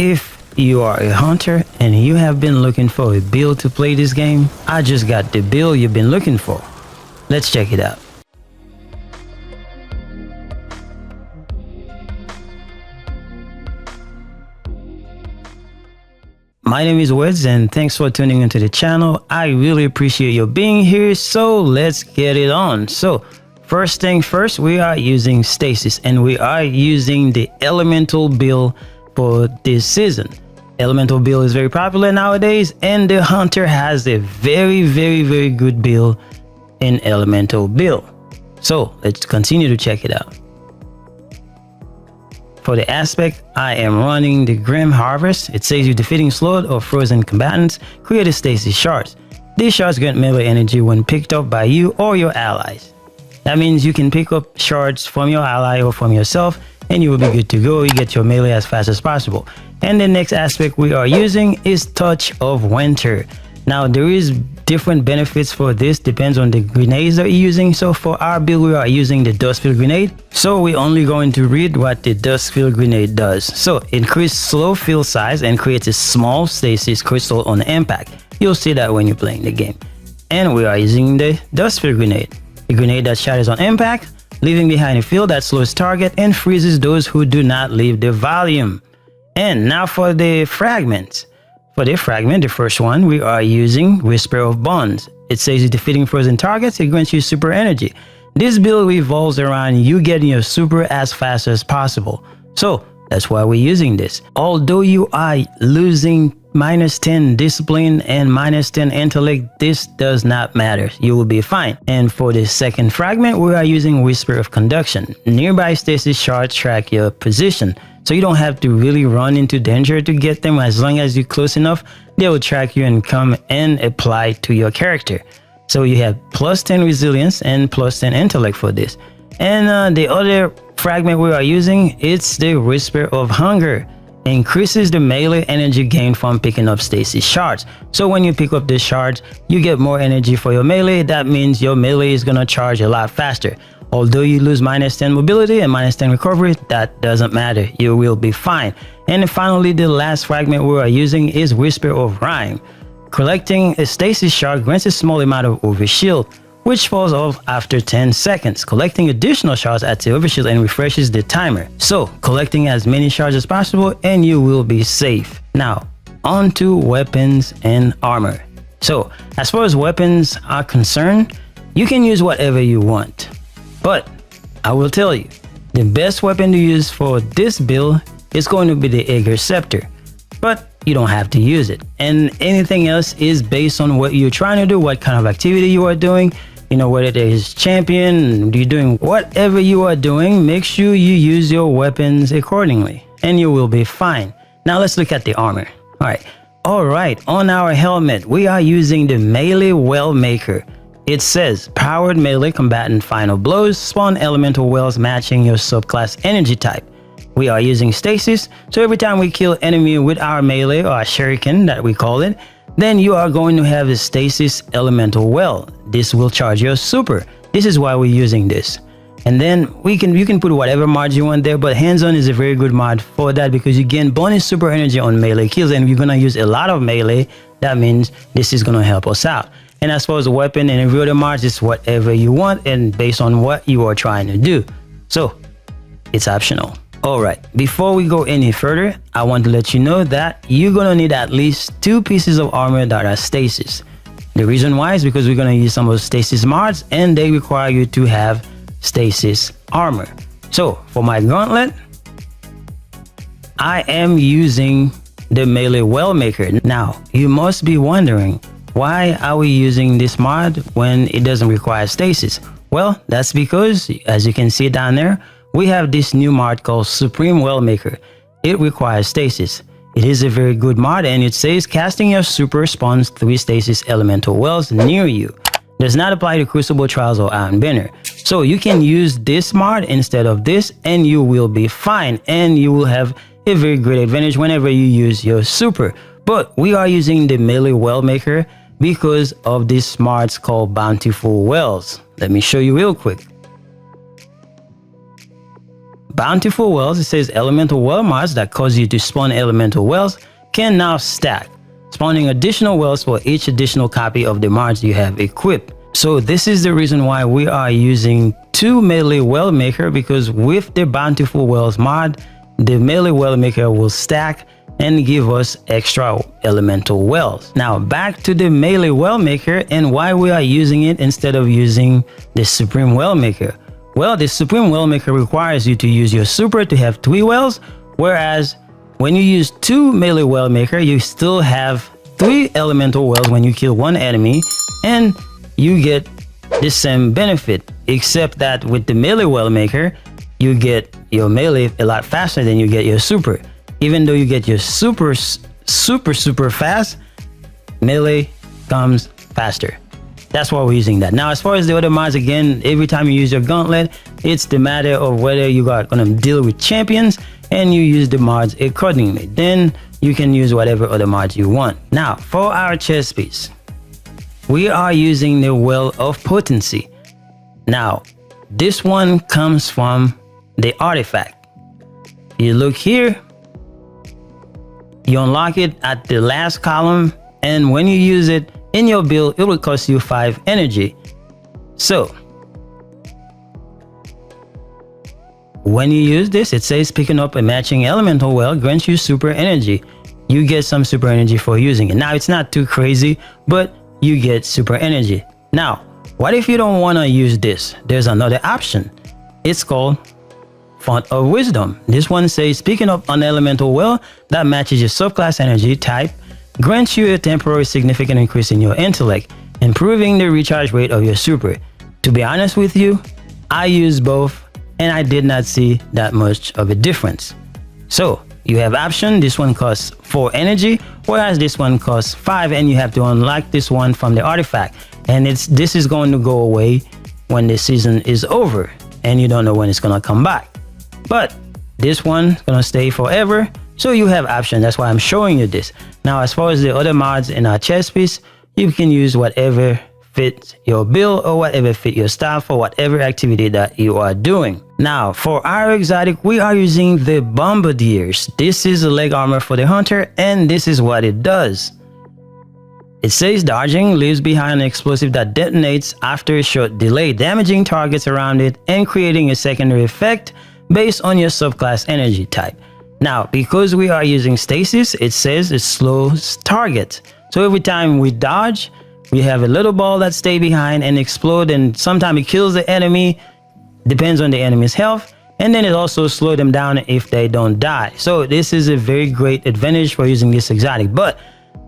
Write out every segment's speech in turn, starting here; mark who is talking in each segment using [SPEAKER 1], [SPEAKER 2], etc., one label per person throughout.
[SPEAKER 1] If you are a hunter and you have been looking for a build to play this game, I just got the build you've been looking for. Let's check it out. My name is Weds and thanks for tuning into the channel. I really appreciate you being here, so let's get it on. So first thing first, we are using stasis and we are using the elemental build for this season. Elemental build is very popular nowadays and the hunter has a very good build in elemental build. So let's continue to check it out. For the aspect, I am running the Grim Harvest. It says you defeating slowed or frozen combatants, create a stasis shards. These shards grant melee energy when picked up by you or your allies. That means you can pick up shards from your ally or from yourself and you will be good to go. You get your melee as fast as possible. And the next aspect we are using is Touch of Winter. Now there is different benefits for this, depends on the grenades that you're using. So for our build we are using the Dustfield Grenade. So we're only going to read what the Dustfield Grenade does. So increase slow field size and creates a small stasis crystal on impact. You'll see that when you're playing the game. And we are using the Dustfield Grenade, a grenade that shatters on impact, leaving behind a field that slows target and freezes those who do not leave the volume. And now for the fragments. For the fragment, the first one, we are using Whisper of Bonds. It says you're defeating frozen targets, it grants you super energy. This build revolves around you getting your super as fast as possible. So that's why we're using this. Although you are losing -10 discipline and -10 intellect, this does not matter. You will be fine. And for the second fragment, we are using Whisper of Conduction. Nearby stasis shards track your position, so you don't have to really run into danger to get them. As long as you're close enough, they will track you and come and apply to your character. So you have +10 resilience and +10 intellect for this. And the other fragment we are using, it's the Whisper of Hunger. Increases the melee energy gained from picking up stasis shards. So when you pick up the shards, you get more energy for your melee. That means your melee is gonna charge a lot faster. Although you lose -10 mobility and -10 recovery, that doesn't matter. You will be fine. And finally, the last fragment we are using is Whisper of Rhyme. Collecting a stasis shard grants a small amount of overshield, which falls off after 10 seconds. Collecting additional shards adds the overshield and refreshes the timer. So collecting as many shards as possible and you will be safe. Now on to weapons and armor. So as far as weapons are concerned, you can use whatever you want. But I will tell you, the best weapon to use for this build is going to be the Aegir Scepter. But you don't have to use it. And anything else is based on what you're trying to do, what kind of activity you are doing. You know, whether it is champion, you're doing whatever you are doing, make sure you use your weapons accordingly and you will be fine. Now let's look at the armor. All right, on our helmet, we are using the Melee Well Maker. It says powered melee combatant final blows spawn elemental wells matching your subclass energy type. We are using stasis, so every time we kill enemy with our melee or shuriken that we call it, then you are going to have a stasis elemental well. This will charge your super. This is why we're using this. And then you can put whatever mod you want there, but hands-on is a very good mod for that because you gain bonus super energy on melee kills, and we're gonna use a lot of melee. That means this is gonna help us out. And as far as the weapon and every other mods, it's whatever you want and based on what you are trying to do. So it's optional. Alright, before we go any further, I want to let you know that you're gonna need at least 2 pieces of armor that are stasis. The reason why is because we're gonna use some of those stasis mods and they require you to have stasis armor. So for my gauntlet, I am using the Melee Well Maker. Now, you must be wondering, why are we using this mod when it doesn't require stasis? Well, that's because, as you can see down there, we have this new mod called Supreme Well Maker. It requires stasis. It is a very good mod and it says casting your super spawns 3 stasis elemental wells near you. Does not apply to Crucible Trials or Iron Banner. So you can use this mod instead of this and you will be fine and you will have a very great advantage whenever you use your super. But we are using the Melee Well Maker because of these mods called Bountiful Wells. Let me show you real quick. Bountiful wells, it says elemental well mods that cause you to spawn elemental wells can now stack, spawning additional wells for each additional copy of the mods you have equipped. So this is the reason why we are using 2 melee well maker, because with the bountiful wells mod, the melee well maker will stack and give us extra elemental wells. Now back to the melee well maker and why we are using it instead of using the supreme well maker. Well, the supreme well maker requires you to use your super to have 3 wells, whereas when you use 2 melee well maker, you still have 3 elemental wells when you kill 1 enemy, and you get the same benefit, except that with the melee well maker, you get your melee a lot faster than you get your super. Even though you get your super fast, melee comes faster. That's why we're using that. Now, as far as the other mods, again, every time you use your gauntlet, it's the matter of whether you are going to deal with champions and you use the mods accordingly. Then you can use whatever other mods you want. Now, for our chest piece, we are using the Well of Potency. Now, this one comes from the artifact. You look here, you unlock it at the last column, and when you use it in your build, it will cost you 5 energy. So when you use this, it says picking up a matching elemental well grants you super energy. You get some super energy for using it. Now, it's not too crazy, but you get super energy. Now, what if you don't want to use this? There's another option. It's called Font of Wisdom. This one says picking up an elemental well that matches your subclass energy type grants you a temporary significant increase in your intellect, improving the recharge rate of your super. To be honest with you, I used both and I did not see that much of a difference. So you have option. This one costs 4 energy, whereas this one costs 5, and you have to unlock this one from the artifact. And this is going to go away when the season is over, and you don't know when it's gonna come back. But this one's gonna stay forever. So you have options. That's why I'm showing you this. Now, as far as the other mods in our chest piece, you can use whatever fits your build or whatever fit your style for whatever activity that you are doing. Now, for our exotic, we are using the Bombardiers. This is a leg armor for the hunter, and this is what it does. It says dodging leaves behind an explosive that detonates after a short delay, damaging targets around it and creating a secondary effect based on your subclass energy type. Now, because we are using stasis, it says it slows targets. So every time we dodge, we have a little ball that stay behind and explode, and sometimes it kills the enemy, depends on the enemy's health, and then it also slows them down if they don't die. So this is a very great advantage for using this exotic, but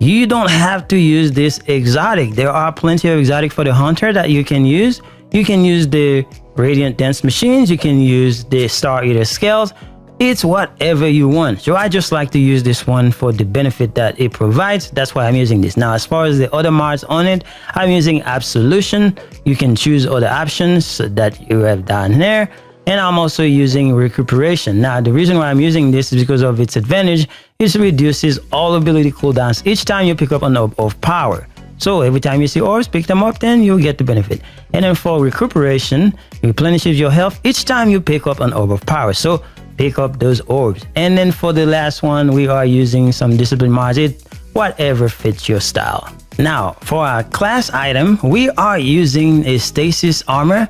[SPEAKER 1] you don't have to use this exotic. There are plenty of exotic for the hunter that you can use. You can use the Radiant Dance Machines, you can use the Star Eater Scales. It's whatever you want. So I just like to use this one for the benefit that it provides. That's why I'm using this. Now, as far as the other mods on it, I'm using Absolution. You can choose other options that you have down there. And I'm also using Recuperation. Now, the reason why I'm using this is because of its advantage. It reduces all ability cooldowns each time you pick up an orb of power. So every time you see orbs, pick them up, then you'll get the benefit. And then for Recuperation, it replenishes your health each time you pick up an orb of power. So pick up those orbs. And then for the last one, we are using some discipline mods. Whatever fits your style. Now, for our class item, we are using a stasis armor,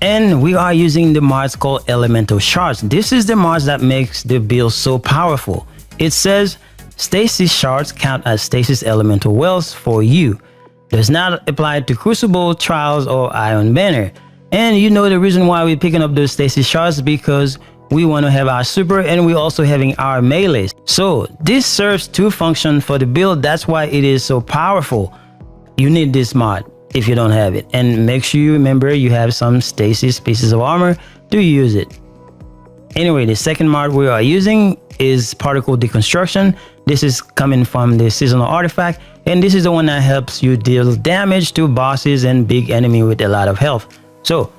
[SPEAKER 1] and we are using the mods called elemental shards. This is the mods that makes the build so powerful. It says stasis shards count as stasis elemental wells for you. Does not apply to Crucible, Trials, or Iron Banner. And you know the reason why we're picking up those stasis shards, because we want to have our super, and we're also having our melees. So this serves 2 functions for the build. That's why it is so powerful. You need this mod if you don't have it, and make sure you remember you have some stasis pieces of armor to use it. Anyway, the second mod we are using is Particle Deconstruction. This is coming from the seasonal artifact, and this is the one that helps you deal damage to bosses and big enemy with a lot of health. So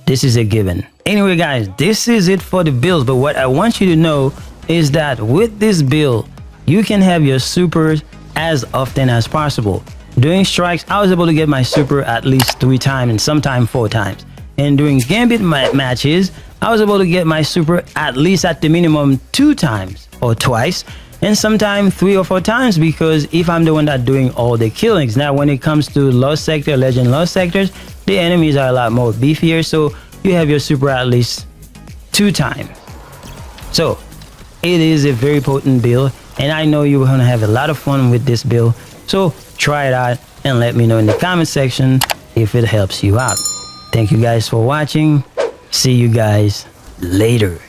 [SPEAKER 1] this is a given. Anyway, guys, this is it for the build. But what I want you to know is that with this build, you can have your supers as often as possible. During strikes, I was able to get my super at least 3 times and sometimes 4 times. And during gambit matches, I was able to get my super at least at the minimum 2 times or twice, and sometimes 3 or 4 times, because if I'm the one that doing all the killings. Now when it comes to lost sector, legend lost sectors, the enemies are a lot more beefier, so you have your super at least 2 times. So it is a very potent build, and I know you're gonna have a lot of fun with this build. So try it out and let me know in the comment section if it helps you out. Thank you guys for watching. See you guys later.